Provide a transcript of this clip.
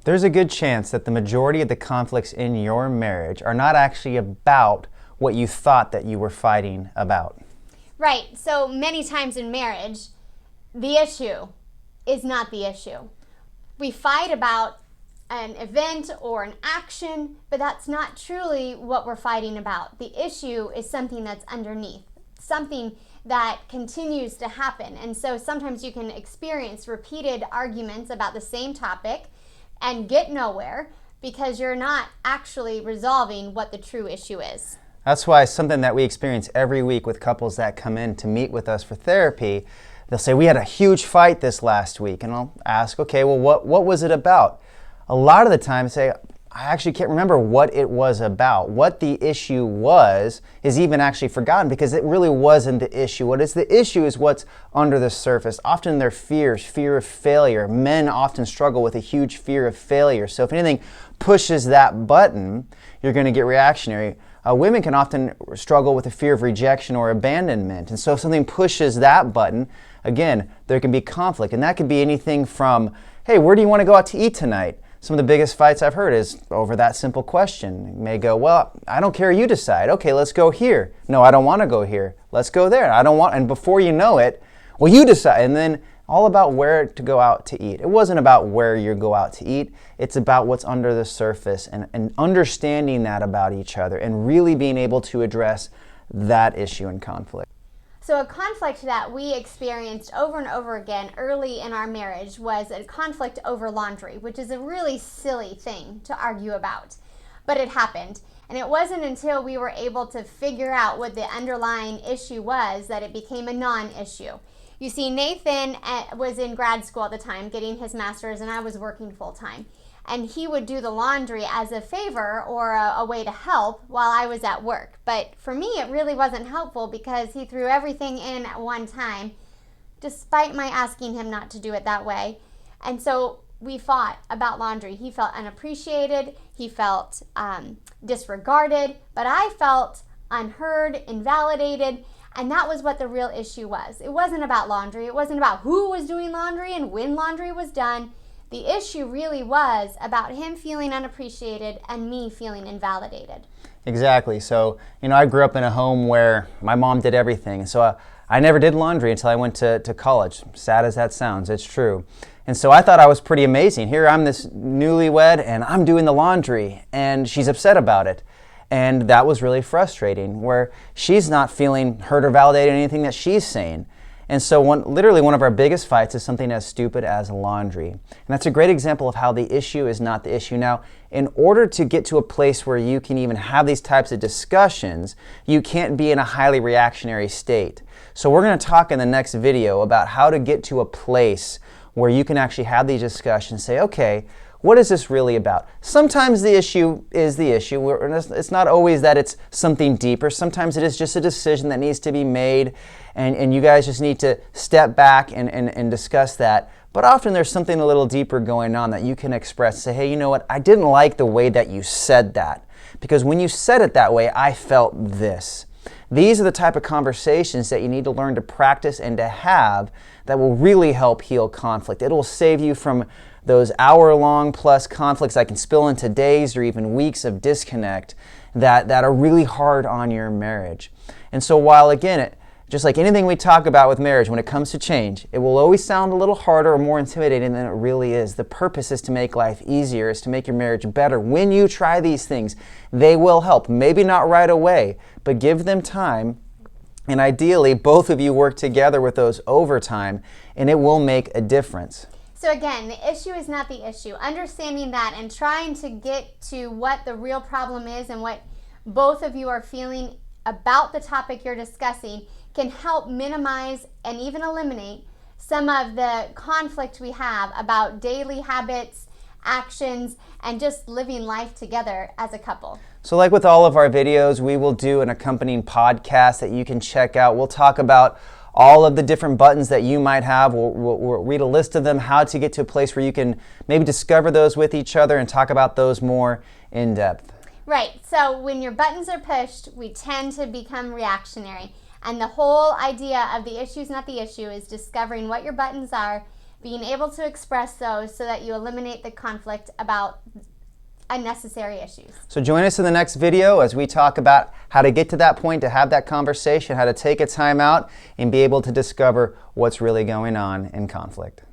There's a good chance that the majority of the conflicts in your marriage are not actually about what you thought that you were fighting about. Right. So many times in marriage, the issue is not the issue. We fight about an event or an action, but that's not truly what we're fighting about. The issue is something that's underneath, something that continues to happen. And so sometimes you can experience repeated arguments about the same topic and get nowhere because you're not actually resolving what the true issue is. That's why something that we experience every week with couples that come in to meet with us for therapy, they'll say, we had a huge fight this last week. And I'll ask, okay, well, what was it about? A lot of the time say, I actually can't remember what it was about. What the issue was is even actually forgotten because it really wasn't the issue. What is the issue is what's under the surface. Often their fears, fear of failure. Men often struggle with a huge fear of failure. So if anything pushes that button, you're going to get reactionary. Women can often struggle with a fear of rejection or abandonment. And so if something pushes that button, again, there can be conflict. And that could be anything from, hey, where do you want to go out to eat tonight? Some of the biggest fights I've heard is over that simple question. You may go, well, I don't care, you decide. Okay, let's go here. No, I don't want to go here. Let's go there. I don't want, and before you know it, well, you decide. And then all about where to go out to eat. It wasn't about where you go out to eat. It's about what's under the surface and understanding that about each other and really being able to address that issue and conflict. So a conflict that we experienced over and over again early in our marriage was a conflict over laundry, which is a really silly thing to argue about. But it happened. And it wasn't until we were able to figure out what the underlying issue was that it became a non-issue. You see, Nathan was in grad school at the time getting his master's, and I was working full-time. And he would do the laundry as a favor or a way to help while I was at work. But for me, it really wasn't helpful because he threw everything in at one time, despite my asking him not to do it that way. And so we fought about laundry. He felt unappreciated. He felt disregarded. But I felt unheard, invalidated. And that was what the real issue was. It wasn't about laundry. It wasn't about who was doing laundry and when laundry was done. The issue really was about him feeling unappreciated and me feeling invalidated. Exactly. So, I grew up in a home where my mom did everything. So I never did laundry until I went to college. Sad as that sounds, it's true. And so I thought I was pretty amazing. Here I'm this newlywed and I'm doing the laundry and she's upset about it. And that was really frustrating where she's not feeling heard or validated in anything that she's saying. And so literally one of our biggest fights is something as stupid as laundry. And that's a great example of how the issue is not the issue. Now, in order to get to a place where you can even have these types of discussions, you can't be in a highly reactionary state. So we're going to talk in the next video about how to get to a place where you can actually have these discussions, say, okay, what is this really about? Sometimes the issue is the issue. It's not always that it's something deeper. Sometimes it is just a decision that needs to be made, and you guys just need to step back and discuss that. But often there's something a little deeper going on that you can express. Say, hey, you know what? I didn't like the way that you said that. Because when you said it that way, I felt this. These are the type of conversations that you need to learn to practice and to have that will really help heal conflict. It will save you from those hour-long plus conflicts that can spill into days or even weeks of disconnect that are really hard on your marriage. And so while, again, just like anything we talk about with marriage, when it comes to change, it will always sound a little harder or more intimidating than it really is. The purpose is to make life easier, is to make your marriage better. When you try these things, they will help. Maybe not right away, but give them time. And ideally, both of you work together with those over time, and it will make a difference. So again, the issue is not the issue. Understanding that and trying to get to what the real problem is and what both of you are feeling about the topic you're discussing can help minimize and even eliminate some of the conflict we have about daily habits, actions, and just living life together as a couple. So like with all of our videos, we will do an accompanying podcast that you can check out. We'll talk about all of the different buttons that you might have. We'll read a list of them, how to get to a place where you can maybe discover those with each other and talk about those more in depth. Right. So when your buttons are pushed, we tend to become reactionary. And the whole idea of the issue is not the issue is discovering what your buttons are, being able to express those so that you eliminate the conflict about unnecessary issues. So join us in the next video as we talk about how to get to that point, to have that conversation, how to take a time out and be able to discover what's really going on in conflict.